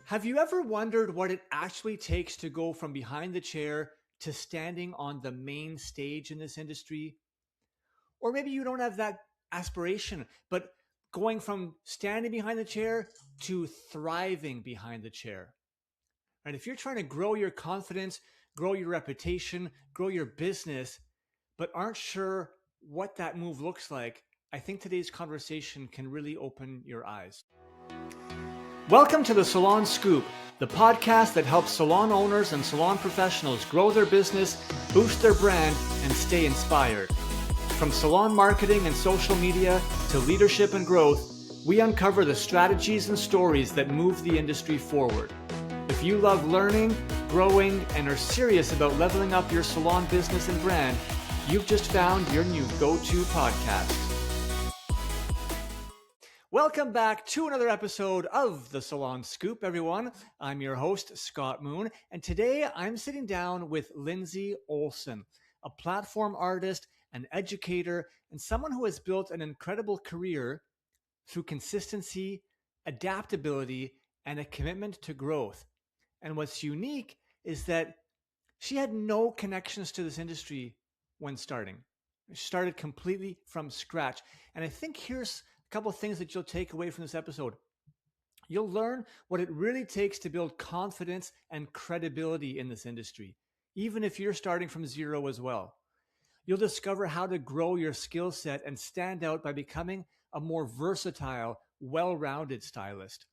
Have you ever wondered what it actually takes to go from behind the chair to standing on the main stage in this industry? Or maybe you don't have that aspiration, but going from standing behind the chair to thriving behind the chair. And if you're trying to grow your confidence, grow your reputation, grow your business, but aren't sure what that move looks like, I think today's conversation can really open your eyes. Welcome to the Salon Scoop, the podcast that helps salon owners and salon professionals grow their business, boost their brand, and stay inspired. From salon marketing and social media to leadership and growth, we uncover the strategies and stories that move the industry forward. If you love learning, growing, and are serious about leveling up your salon business and brand, you've just found your new go-to podcast. Welcome back to another episode of the Salon Scoop, everyone. I'm your host, Scott Moon, and today I'm sitting down with Lindsey Olson, a platform artist, an educator, and someone who has built an incredible career through consistency, adaptability, and a commitment to growth. And what's unique is that she had no connections to this industry when starting. She started completely from scratch. And I think here's a couple of things that you'll take away from this episode. You'll learn what it really takes to build confidence and credibility in this industry, even if you're starting from zero as well. You'll discover how to grow your skill set and stand out by becoming a more versatile, well-rounded stylist.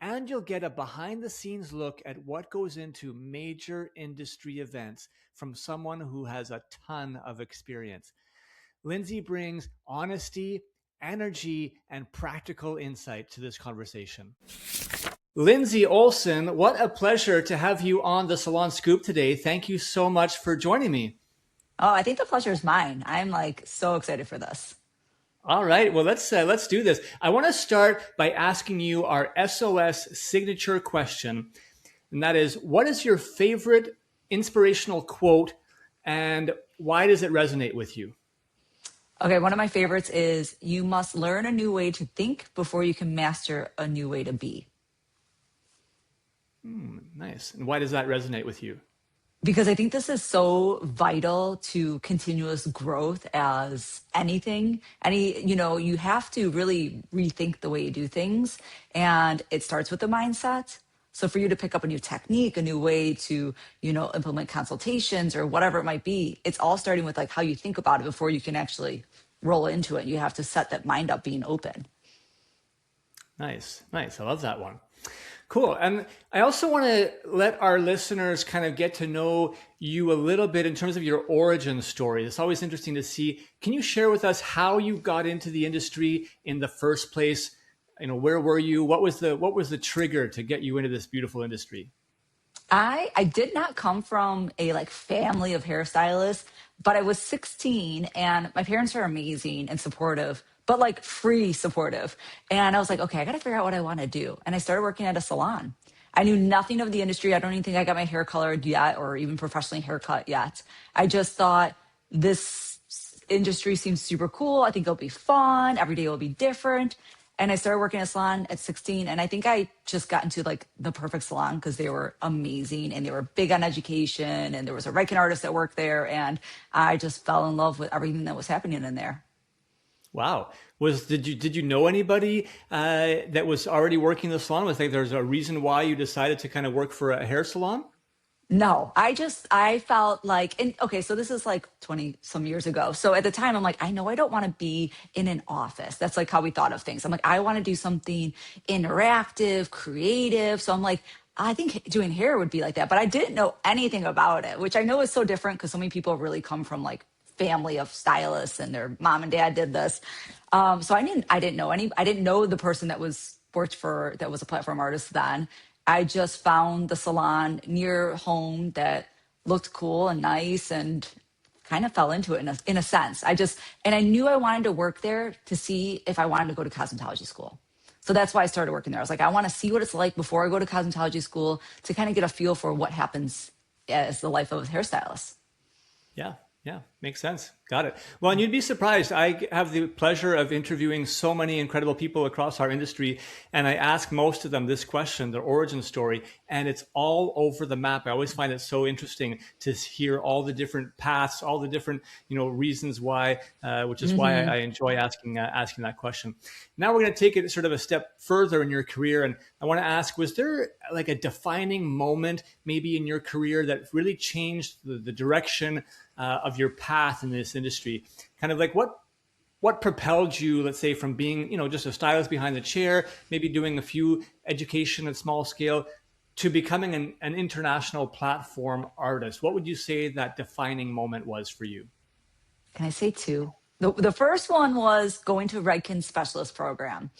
And you'll get a behind-the-scenes look at what goes into major industry events from someone who has a ton of experience. Lindsey brings honesty, energy, and practical insight to this conversation. Lindsey Olson, what a pleasure to have you on the Salon Scoop today. Thank you so much for joining me. Oh, I think the pleasure is mine. I'm so excited for this. All right, well, let's do this. I want to start by asking you our S.O.S signature question, and that is, what is your favorite inspirational quote, and why does it resonate with you? Okay, one of my favorites is, you must learn a new way to think before you can master a new way to be. Nice. And why does that resonate with you? Because I think this is so vital to continuous growth as anything. You have to really rethink the way you do things. And it starts with the mindset. So for you to pick up a new technique, a new way to, implement consultations or whatever it might be, it's all starting with how you think about it before you can actually roll into it. You have to set that mind up being open. Nice. I love that one. Cool. And I also want to let our listeners kind of get to know you a little bit in terms of your origin story. It's always interesting to see. Can you share with us how you got into the industry in the first place? Where were you? What was the trigger to get you into this beautiful industry? I did not come from a family of hairstylists, but I was 16 and my parents are amazing and supportive, but free supportive. And I was like, okay, I got to figure out what I want to do. And I started working at a salon. I knew nothing of the industry. I don't even think I got my hair colored yet or even professionally haircut yet. I just thought this industry seems super cool. I think it'll be fun. Every day will be different. And I started working at a salon at 16. And I think I just got into the perfect salon because they were amazing and they were big on education. And there was a Redken Artist that worked there. And I just fell in love with everything that was happening in there. Wow. Did you know anybody that was already working in the salon? There's a reason why you decided to kind of work for a hair salon? No, I felt so this is 20 some years ago. So at the time I'm I know I don't want to be in an office. That's how we thought of things. I'm I want to do something interactive, creative. So I'm I think doing hair would be like that, but I didn't know anything about it, which I know is so different because so many people really come from family of stylists and their mom and dad did this. So I didn't know the person that was a platform artist then. I just found the salon near home that looked cool and nice and kind of fell into it in a sense. And I knew I wanted to work there to see if I wanted to go to cosmetology school. So that's why I started working there. I was I want to see what it's like before I go to cosmetology school to kind of get a feel for what happens as the life of a hairstylist. Yeah. Yeah, makes sense. Got it. Well, and you'd be surprised. I have the pleasure of interviewing so many incredible people across our industry, and I ask most of them this question, their origin story, and it's all over the map. I always find it so interesting to hear all the different paths, all the different reasons why, which is why Hmm. I enjoy asking that question. Now we're going to take it sort of a step further in your career, and I want to ask: was there like a defining moment, maybe in your career, that really changed the direction of your path in this industry? Kind of like what propelled you, let's say, from being just a stylist behind the chair, maybe doing a few education at small scale, to becoming an international platform artist? What would you say that defining moment was for you? Can I say two? The first one was going to Redken specialist program.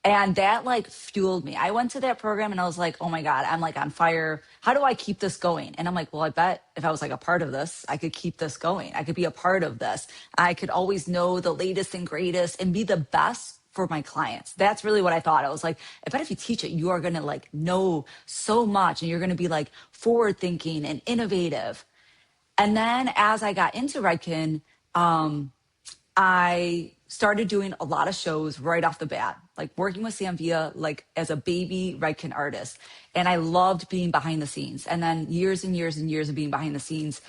And that like fueled me. I went to that program and I was like, oh my God, I'm like on fire. How do I keep this going? And I'm like, well, I bet if I was like a part of this, I could keep this going. I could be a part of this. I could always know the latest and greatest and be the best for my clients. That's really what I thought. I was like, I bet if you teach it, you are going to like know so much and you're going to be like forward thinking and innovative. And then as I got into Redken, I started doing a lot of shows right off the bat, like working with Sam Villa, like as a baby Redken artist. And I loved being behind the scenes. And then years and years and years of being behind the scenes,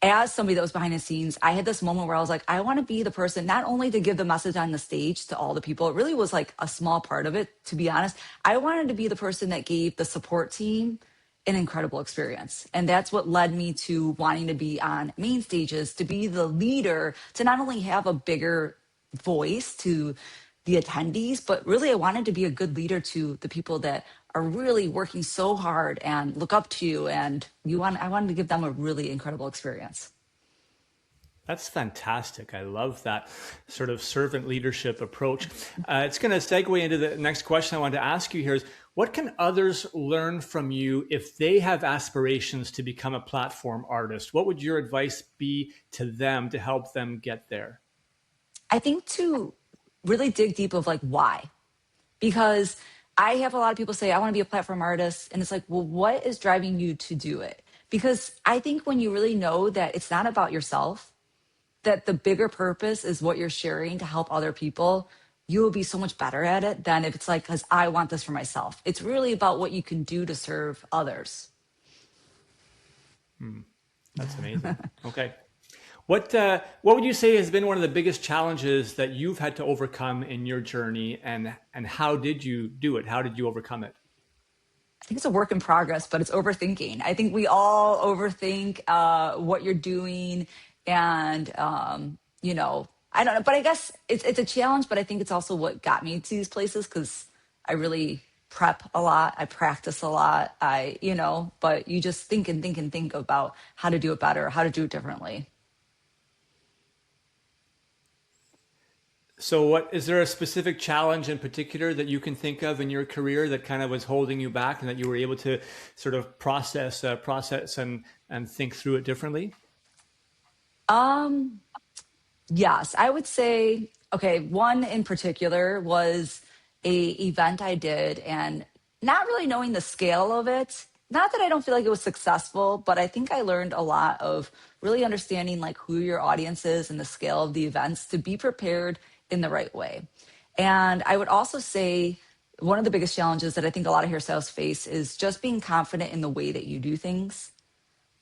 as somebody that was behind the scenes, I had this moment where I was like, I want to be the person not only to give the message on the stage to all the people, it really was like a small part of it, to be honest. I wanted to be the person that gave the support team an incredible experience. And that's what led me to wanting to be on main stages, to be the leader, to not only have a bigger voice to the attendees, but really I wanted to be a good leader to the people that are really working so hard and look up to you. And I wanted to give them a really incredible experience. That's fantastic. I love that sort of servant leadership approach. It's going to segue into the next question I wanted to ask you here is, what can others learn from you if they have aspirations to become a platform artist? What would your advice be to them to help them get there? I think to really dig deep of like why, because I have a lot of people say, I want to be a platform artist. And it's like, well, what is driving you to do it? Because I think when you really know that it's not about yourself, that the bigger purpose is what you're sharing to help other people, you will be so much better at it than if it's like, because I want this for myself. It's really about what you can do to serve others. That's amazing. Okay. What would you say has been one of the biggest challenges that you've had to overcome in your journey, and how did you do it? How did you overcome it? I think it's a work in progress, but it's overthinking. I think we all overthink what you're doing, and I don't know. But I guess it's a challenge. But I think it's also what got me to these places because I really prep a lot, I practice a lot. But you just think and think and think about how to do it better, how to do it differently. So, what is there a specific challenge in particular that you can think of in your career that kind of was holding you back, and that you were able to sort of process and think through it differently? Um, Yes, I would say, okay, one in particular was a event I did and not really knowing the scale of it. Not that I don't feel like it was successful, but I think I learned a lot of really understanding like who your audience is and the scale of the events to be prepared in the right way. And I would also say one of the biggest challenges that I think a lot of hairstylists face is just being confident in the way that you do things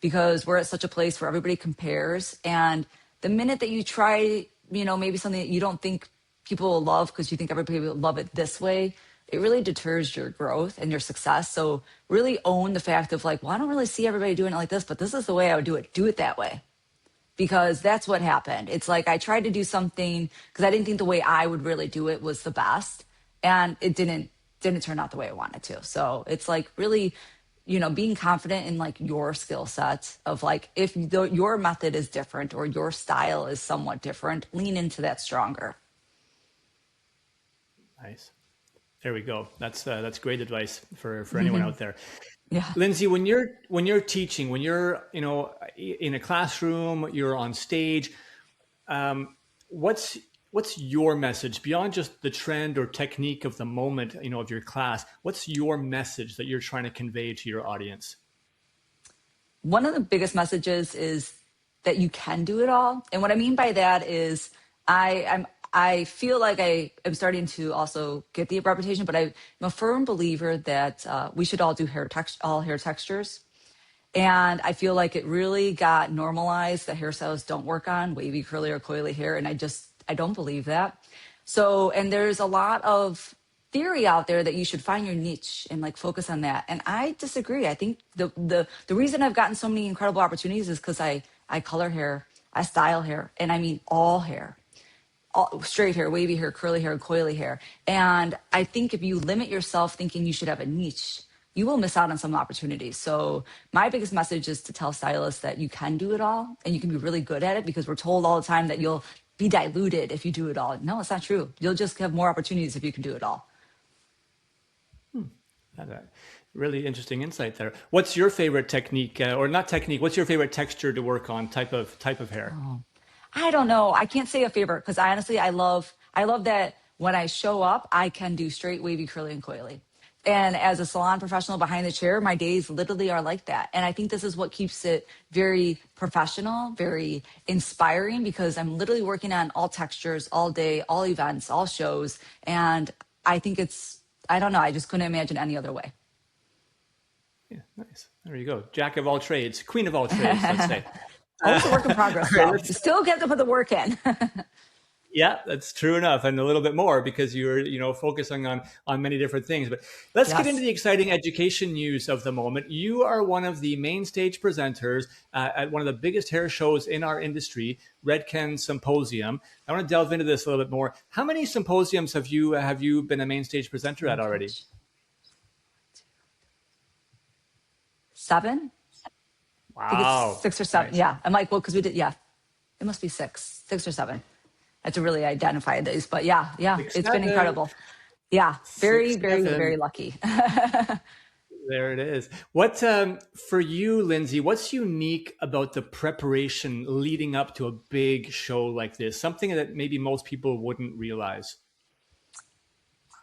because we're at such a place where everybody compares. And the minute that you try, maybe something that you don't think people will love because you think everybody will love it this way, it really deters your growth and your success. So really own the fact of like, well, I don't really see everybody doing it like this, but this is the way I would do it. Do it that way. Because that's what happened. It's like I tried to do something because I didn't think the way I would really do it was the best. And it didn't turn out the way I wanted to. So it's like really being confident in like your skill set of like if your method is different or your style is somewhat different, lean into that stronger. Nice. There we go. That's great advice for anyone out there. Yeah. Lindsey, when you're teaching, when you're in a classroom, you're on stage, um, what's what's your message beyond just the trend or technique of the moment, of your class? What's your message that you're trying to convey to your audience? One of the biggest messages is that you can do it all. And what I mean by that is I feel like I am starting to also get the reputation, but I'm a firm believer that we should all do all hair textures. And I feel like it really got normalized that hairstylists don't work on wavy, curly, or coily hair. And I don't believe that. So, and there's a lot of theory out there that you should find your niche and like focus on that. And I disagree. I think the reason I've gotten so many incredible opportunities is because I color hair, I style hair, and I mean all hair, all, straight hair, wavy hair, curly hair, coily hair. And I think if you limit yourself thinking you should have a niche, you will miss out on some opportunities. So my biggest message is to tell stylists that you can do it all and you can be really good at it, because we're told all the time that you'll be diluted if you do it all. No, it's not true. You'll just have more opportunities if you can do it all. Really interesting insight there. What's your favorite technique, or not technique? What's your favorite texture to work on? Type of hair. I don't know. I can't say a favorite because honestly, I love that when I show up, I can do straight, wavy, curly, and coily. And as a salon professional behind the chair, my days literally are like that. And I think this is what keeps it very professional, very inspiring, because I'm literally working on all textures, all day, all events, all shows. And I think I don't know, I just couldn't imagine any other way. Yeah, nice. There you go. Jack of all trades, queen of all trades, let's say. Always a work in progress, All right, though. You still get to put the work in. yeah, that's true enough, and a little bit more because you're, focusing on many different things. But let's get into Yes. the exciting education news of the moment. You are one of the main stage presenters at one of the biggest hair shows in our industry, Redken Symposium. I want to delve into this a little bit more. How many symposiums have you been a main stage presenter at already? 7. I think it's Wow, 6 or 7. nice. Yeah. I'm like, well, because we did, yeah, it must be 6 or 7. I have to really identify these, but yeah, Six, it's been seven, incredible. Yeah. Very, six, very, seven. very lucky. There it is. What for you, Lindsey? What's unique about the preparation leading up to a big show like this? Something that maybe most people wouldn't realize.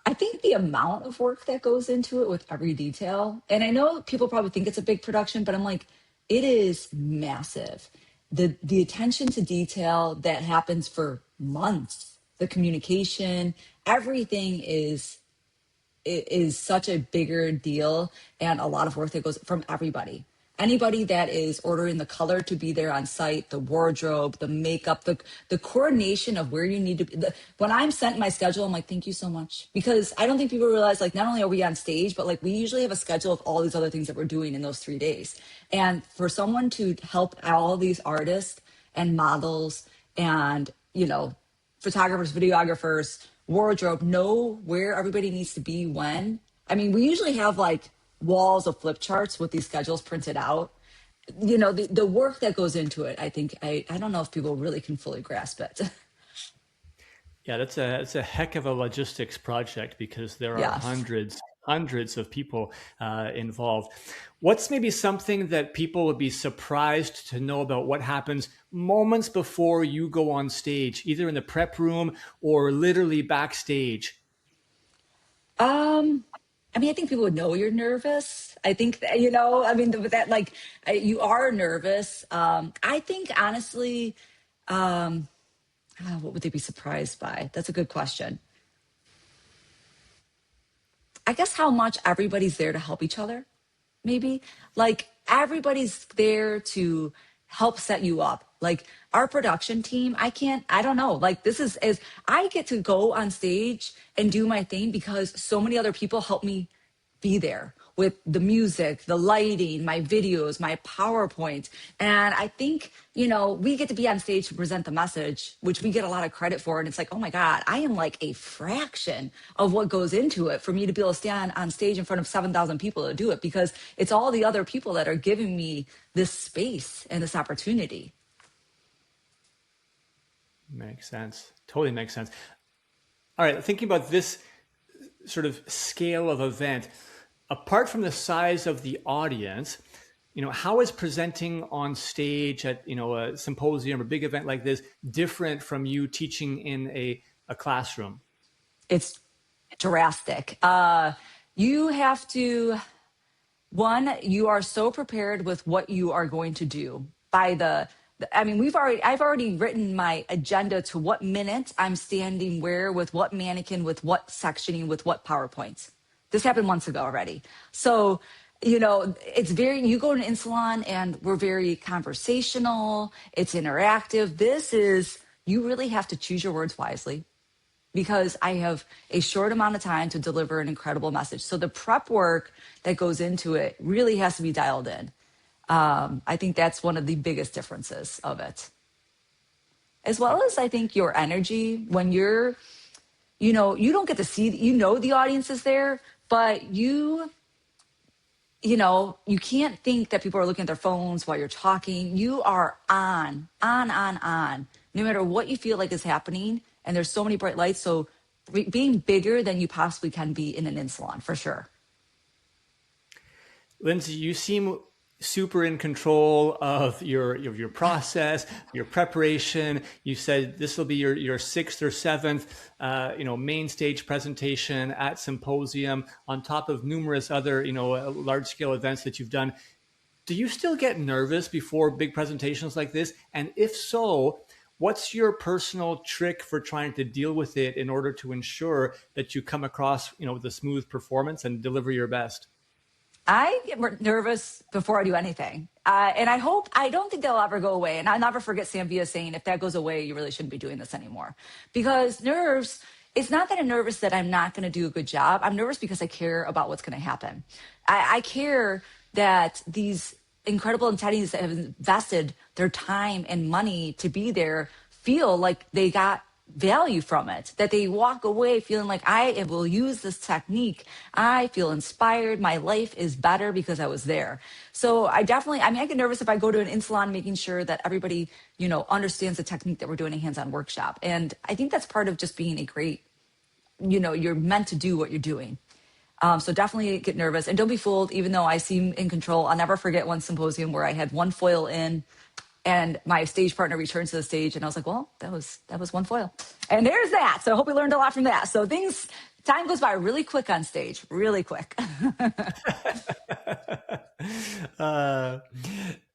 I think the amount of work that goes into it with every detail, and I know people probably think it's a big production, but I'm like, it is massive. The attention to detail that happens for months, the communication, everything is such a bigger deal, and a lot of work that goes from everybody. Anybody that is ordering the color to be there on site, the wardrobe, the makeup, the coordination of where you need to be. When I'm sent my schedule, I'm like, thank you so much. Because I don't think people realize, like, not only are we on stage, but like we usually have a schedule of all these other things that we're doing in those 3 days. And for someone to help all these artists and models and, photographers, videographers, wardrobe, know where everybody needs to be when. I mean, we usually have like walls of flip charts with these schedules printed out. The work that goes into it, I think, I don't know if people really can fully grasp it. Yeah, that's a heck of a logistics project because there are Yes. hundreds of people involved. What's maybe something that people would be surprised to know about what happens moments before you go on stage, either in the prep room or literally backstage? Um, I mean, I think people would know you're nervous. I think that, I mean, with that, like, you are nervous. I think honestly, um, what would they be surprised by? That's a good question. I guess how much everybody's there to help each other, maybe. Like everybody's there to help set you up. Like our production team, I don't know. Like this is as I get to go on stage and do my thing because so many other people help me be there with the music, the lighting, my videos, my PowerPoint. And I think, we get to be on stage to present the message, which we get a lot of credit for. And it's like, oh my God, I am like a fraction of what goes into it for me to be able to stand on stage in front of 7,000 people to do it, because it's all the other people that are giving me this space and this opportunity. Makes sense. Totally makes sense. All right, thinking about this sort of scale of event, apart from the size of the audience, how is presenting on stage at, a symposium or big event like this different from you teaching in a classroom? It's drastic. You have to, one, you are so prepared with what you are going to do by I mean, I've already written my agenda to what minute I'm standing where with what mannequin, with what sectioning, with what PowerPoints. This happened months ago already. So, it's you go to an in salon and we're very conversational. It's interactive. You really have to choose your words wisely because I have a short amount of time to deliver an incredible message. So the prep work that goes into it really has to be dialed in. I think that's one of the biggest differences of it. As well as I think your energy when you don't get to see, the audience is there, but you can't think that people are looking at their phones while you're talking. You are on, no matter what you feel like is happening. And there's so many bright lights. So being bigger than you possibly can be in an in salon for sure. Lindsey, you seem super in control of your process, your preparation. You said this will be your sixth or seventh, main stage presentation at Symposium, on top of numerous other, large scale events that you've done. Do you still get nervous before big presentations like this? And if so, what's your personal trick for trying to deal with it in order to ensure that you come across, with a smooth performance and deliver your best? I get nervous before I do anything. And I don't think they'll ever go away. And I'll never forget Sam Villa saying, if that goes away, you really shouldn't be doing this anymore. Because nerves, it's not that I'm nervous that I'm not going to do a good job. I'm nervous because I care about what's going to happen. I care that these incredible entities that have invested their time and money to be there feel like they got value from it, that they walk away feeling like I will use this technique. I feel inspired. My life is better because I was there. So I get nervous if I go to an in-salon, making sure that everybody, understands the technique that we're doing a hands-on workshop. And I think that's part of just being a great, you're meant to do what you're doing. So definitely get nervous and don't be fooled. Even though I seem in control, I'll never forget one symposium where I had one foil in and my stage partner returned to the stage and I was like, well, that was one foil. And there's that. So I hope we learned a lot from that. So time goes by really quick on stage, really quick.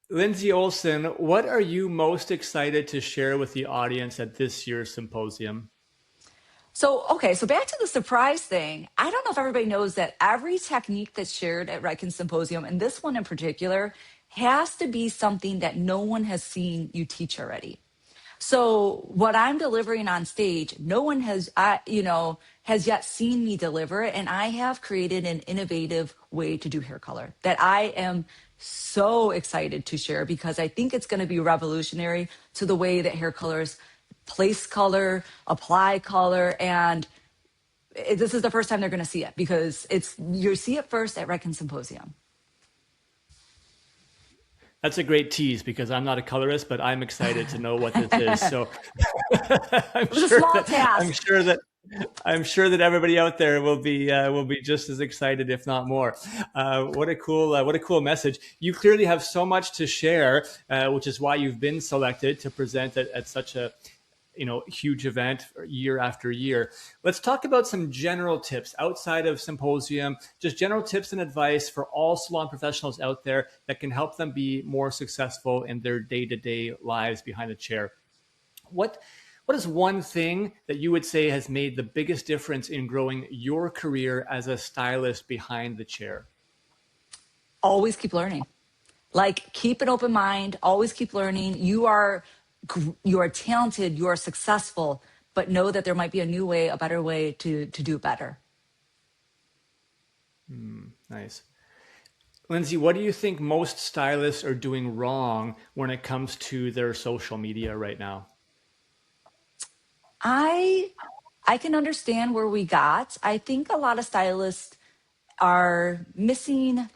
Lindsey Olson, what are you most excited to share with the audience at this year's symposium? So back to the surprise thing. I don't know if everybody knows that every technique that's shared at Redken Symposium, and this one in particular, has to be something that no one has seen you teach already. So what I'm delivering on stage, no one has yet seen me deliver it. And I have created an innovative way to do hair color that I am so excited to share because I think it's going to be revolutionary to the way that hair colors place color, apply color, and this is the first time they're going to see it because you see it first at Redken Symposium. That's a great tease because I'm not a colorist, but I'm excited to know what this is. So I'm sure that everybody out there will be just as excited, if not more. What a cool message! You clearly have so much to share, which is why you've been selected to present at such a huge event year after year. Let's talk about some general tips outside of Symposium, just general tips and advice for all salon professionals out there that can help them be more successful in their day-to-day lives behind the chair. What is one thing that you would say has made the biggest difference in growing your career as a stylist behind the chair? Always keep learning. Like, keep an open mind, always keep learning. You are talented, you are successful, but know that there might be a new way, a better way to do it better. Nice. Lindsey, what do you think most stylists are doing wrong when it comes to their social media right now? I can understand where we got. I think a lot of stylists are missing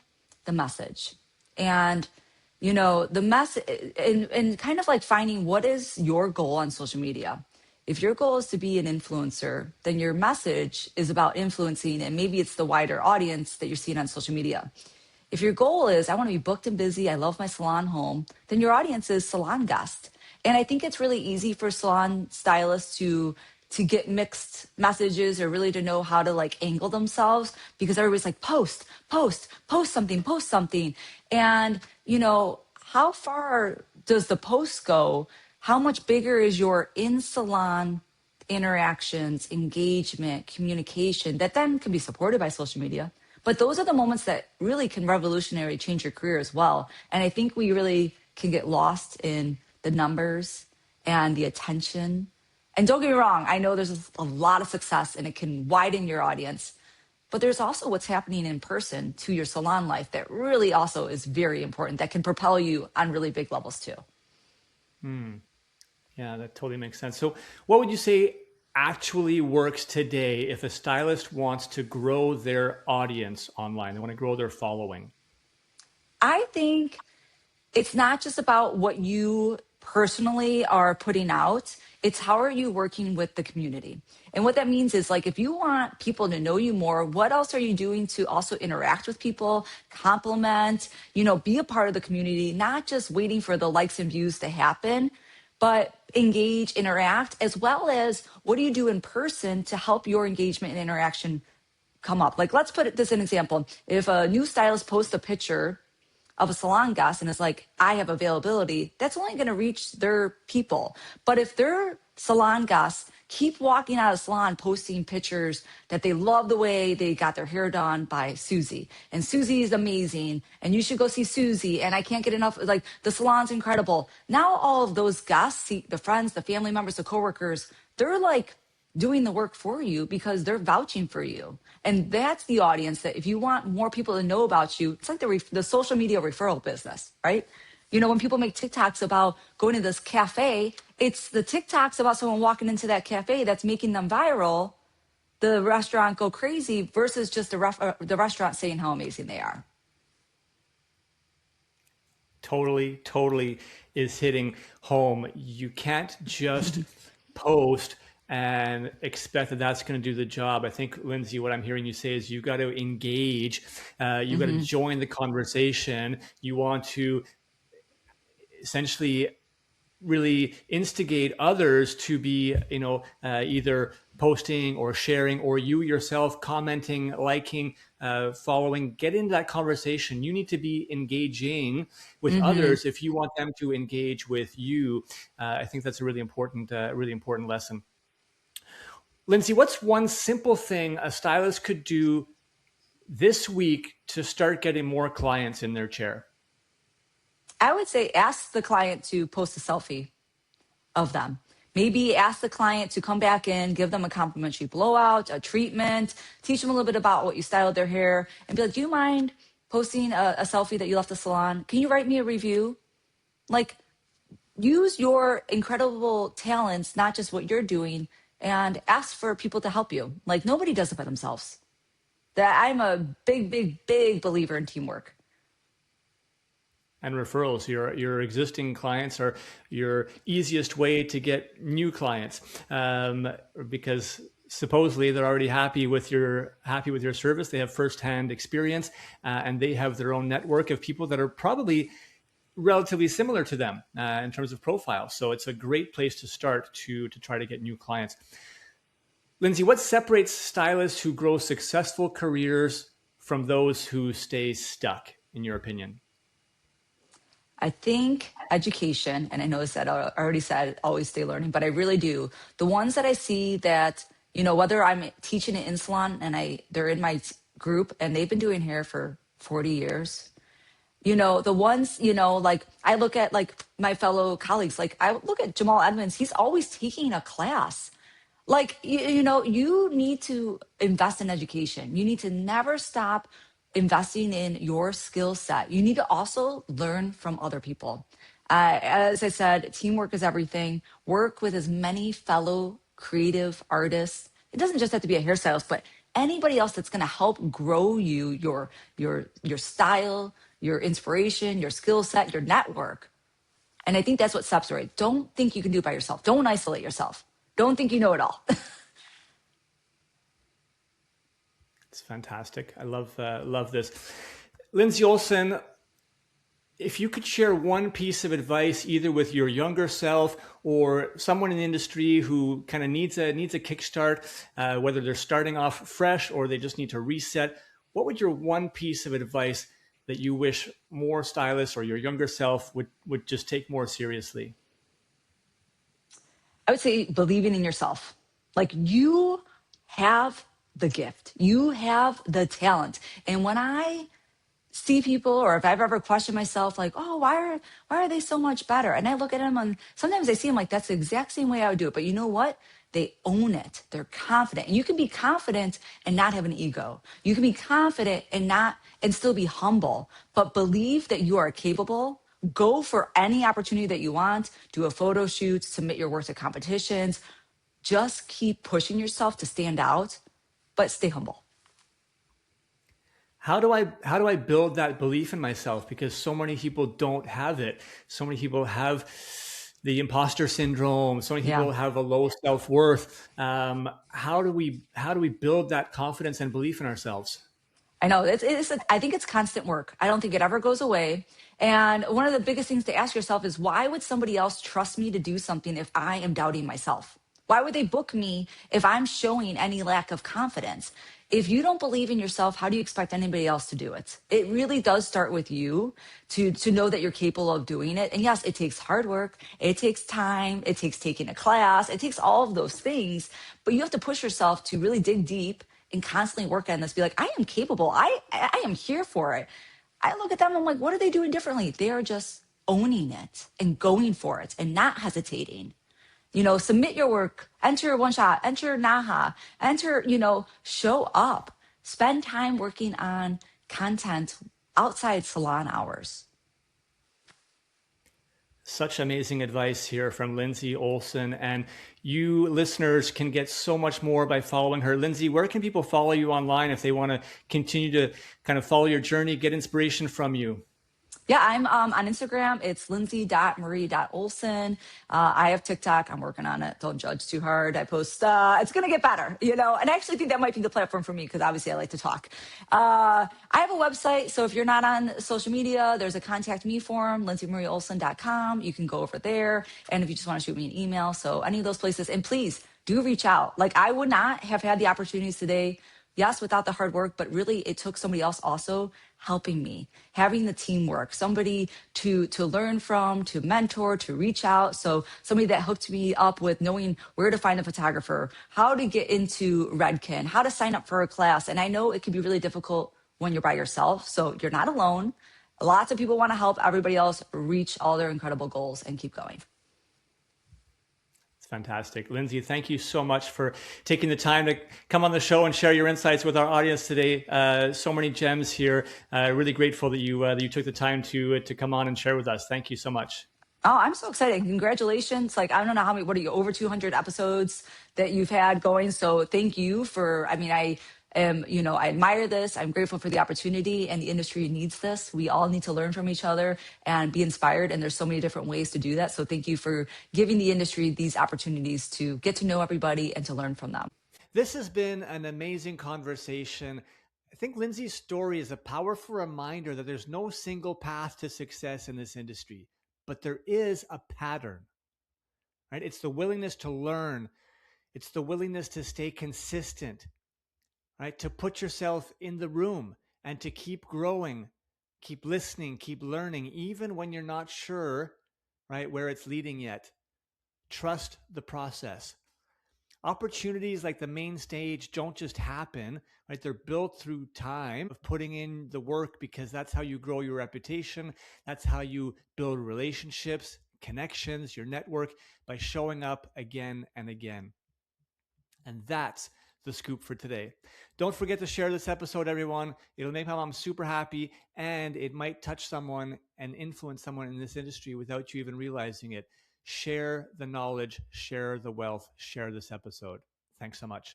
the message. And the message and kind of like finding what is your goal on social media. If your goal is to be an influencer, then your message is about influencing, and maybe it's the wider audience that you're seeing on social media. If your goal is, I want to be booked and busy, I love my salon home, then your audience is salon guest. And I think it's really easy for salon stylists to get mixed messages or really to know how to like angle themselves because everybody's like, post something. And, how far does the post go? How much bigger is your in salon interactions, engagement, communication that then can be supported by social media? But those are the moments that really can revolutionarily change your career as well. And I think we really can get lost in the numbers and the attention. And don't get me wrong, I know there's a lot of success and it can widen your audience. But there's also what's happening in person to your salon life that really also is very important, that can propel you on really big levels too. Yeah, that totally makes sense. So what would you say actually works today if a stylist wants to grow their audience online? They want to grow their following. I think it's not just about what you personally are putting out. It's how are you working with the community? And what that means is like, if you want people to know you more, what else are you doing to also interact with people, compliment, be a part of the community, not just waiting for the likes and views to happen, but engage, interact, as well as what do you do in person to help your engagement and interaction come up? Like, let's put this in example. If a new stylist posts a picture of a salon guest and it's like, I have availability, that's only going to reach their people. But if their salon guests keep walking out of the salon posting pictures that they love the way they got their hair done by Susie, and Susie is amazing, and you should go see Susie, and I can't get enough, like the salon's incredible. Now all of those guests, see the friends, the family members, the coworkers, they're like doing the work for you because they're vouching for you. And that's the audience that if you want more people to know about you, it's like the social media referral business, right? When people make TikToks about going to this cafe, it's the TikToks about someone walking into that cafe that's making them viral, the restaurant go crazy versus just the restaurant saying how amazing they are. Totally is hitting home. You can't just post and expect that that's going to do the job. I think, Lindsey, what I'm hearing you say is you got to engage, you got to join the conversation. You want to essentially really instigate others to be, either posting or sharing, or you yourself commenting, liking, following. Get into that conversation. You need to be engaging with others if you want them to engage with you. I think that's a really important lesson. Lindsey, what's one simple thing a stylist could do this week to start getting more clients in their chair? I would say ask the client to post a selfie of them. Maybe ask the client to come back in, give them a complimentary blowout, a treatment, teach them a little bit about what you styled their hair, and be like, do you mind posting a selfie that you left the salon? Can you write me a review? Like, use your incredible talents, not just what you're doing, and ask for people to help you. Like, nobody does it by themselves. I'm a big believer in teamwork. And referrals. Your existing clients are your easiest way to get new clients, because supposedly they're already happy with your service. They have firsthand experience, and they have their own network of people that are probably relatively similar to them in terms of profile. So it's a great place to start to try to get new clients. Lindsey, what separates stylists who grow successful careers from those who stay stuck, in your opinion? I think education, and I know that I already said always stay learning, but I really do. The ones that I see that, whether I'm teaching it in salon and they're in my group and they've been doing hair for 40 years, the ones, like I look at like my fellow colleagues, like I look at Jamal Edmonds, he's always taking a class. Like, you need to invest in education. You need to never stop investing in your skill set. You need to also learn from other people. As I said, teamwork is everything. Work with as many fellow creative artists. It doesn't just have to be a hairstylist, but anybody else that's going to help grow you, your style, your inspiration, your skill set, your network. And I think that's what separates. Don't think you can do it by yourself. Don't isolate yourself. Don't think you know it all. It's fantastic. I love this. Lindsey Olson, if you could share one piece of advice, either with your younger self or someone in the industry who kind of needs a kickstart, whether they're starting off fresh or they just need to reset, what would your one piece of advice that you wish more stylists or your younger self would just take more seriously? I would say believing in yourself. Like you have the gift, you have the talent. And when I see people, or if I've ever questioned myself, like, oh, why are they so much better? And I look at them, and sometimes I see them like that's the exact same way I would do it. But you know what? They own it. They're confident. And you can be confident and not have an ego. You can be confident and still be humble, but believe that you are capable. Go for any opportunity that you want. Do a photo shoot, submit your work to competitions. Just keep pushing yourself to stand out, but stay humble. How do I build that belief in myself? Because so many people don't have it. So many people have the imposter syndrome. So many Yeah. people have a low self-worth. How do we build that confidence and belief in ourselves? I know I think it's constant work. I don't think it ever goes away. And one of the biggest things to ask yourself is, why would somebody else trust me to do something if I am doubting myself? Why would they book me if I'm showing any lack of confidence? If you don't believe in yourself, how do you expect anybody else to do it? It really does start with you to know that you're capable of doing it. And yes, it takes hard work. It takes time. It takes taking a class. It takes all of those things, but you have to push yourself to really dig deep and constantly work on this. Be like, I am capable. I am here for it. I look at them, I'm like, what are they doing differently? They are just owning it and going for it and not hesitating. Submit your work, enter your one shot, enter NAHA, show up, spend time working on content outside salon hours. Such amazing advice here from Lindsey Olson. And you listeners can get so much more by following her. Lindsey, where can people follow you online if they want to continue to kind of follow your journey, get inspiration from you? Yeah, I'm on Instagram. It's lindsey.marie.olson. I have TikTok. I'm working on it. Don't judge too hard. I post, it's going to get better, and I actually think that might be the platform for me because obviously I like to talk. I have a website. So if you're not on social media, there's a contact me form, lindseymarieolson.com. You can go over there. And if you just want to shoot me an email, so any of those places, and please do reach out. Like I would not have had the opportunities today, yes, without the hard work, but really it took somebody else also helping me, having the teamwork, somebody to learn from, to mentor, to reach out. So somebody that hooked me up with knowing where to find a photographer, how to get into Redken, how to sign up for a class. And I know it can be really difficult when you're by yourself. So you're not alone. Lots of people want to help everybody else reach all their incredible goals and keep going. Fantastic. Lindsey, thank you so much for taking the time to come on the show and share your insights with our audience today. So many gems here. Really grateful that you took the time to come on and share with us. Thank you so much. Oh, I'm so excited. Congratulations. Like, I don't know how many, what are you, over 200 episodes that you've had going. So thank you for, I admire this. I'm grateful for the opportunity, and the industry needs this. We all need to learn from each other and be inspired. And there's so many different ways to do that. So thank you for giving the industry these opportunities to get to know everybody and to learn from them. This has been an amazing conversation. I think Lindsey's story is a powerful reminder that there's no single path to success in this industry, but there is a pattern, right? It's the willingness to learn. It's the willingness to stay consistent, right? To put yourself in the room and to keep growing, keep listening, keep learning, even when you're not sure, right, where it's leading yet. Trust the process. Opportunities like the main stage don't just happen, right? They're built through time of putting in the work, because that's how you grow your reputation. That's how you build relationships, connections, your network, by showing up again and again. And that's the scoop for today. Don't forget to share this episode, everyone. It'll make my mom super happy, and it might touch someone and influence someone in this industry without you even realizing it. Share the knowledge, share the wealth, share this episode. Thanks so much.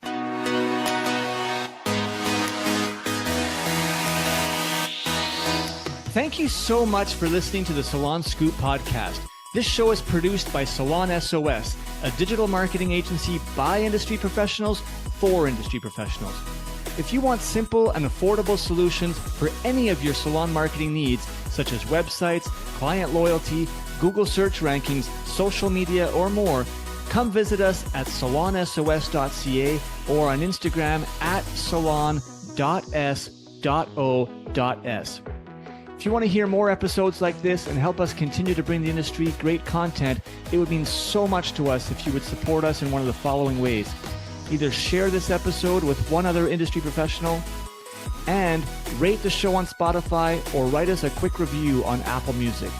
Thank you so much for listening to the Salon Scoop podcast. This show is produced by Salon S.O.S, a digital marketing agency by industry professionals for industry professionals. If you want simple and affordable solutions for any of your salon marketing needs, such as websites, client loyalty, Google search rankings, social media, or more, come visit us at salonsos.ca or on Instagram at salon.s.o.s. If you want to hear more episodes like this and help us continue to bring the industry great content, it would mean so much to us if you would support us in one of the following ways. Either share this episode with one other industry professional, and rate the show on Spotify or write us a quick review on Apple Music.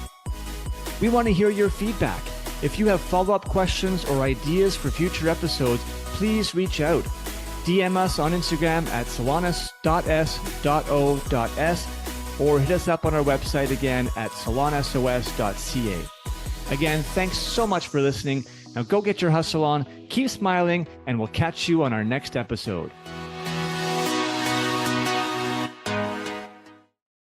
We want to hear your feedback. If you have follow-up questions or ideas for future episodes, please reach out. DM us on Instagram at salonist.s.o.s or hit us up on our website again at salonsos.ca. Again, thanks so much for listening. Now go get your hustle on, keep smiling, and we'll catch you on our next episode.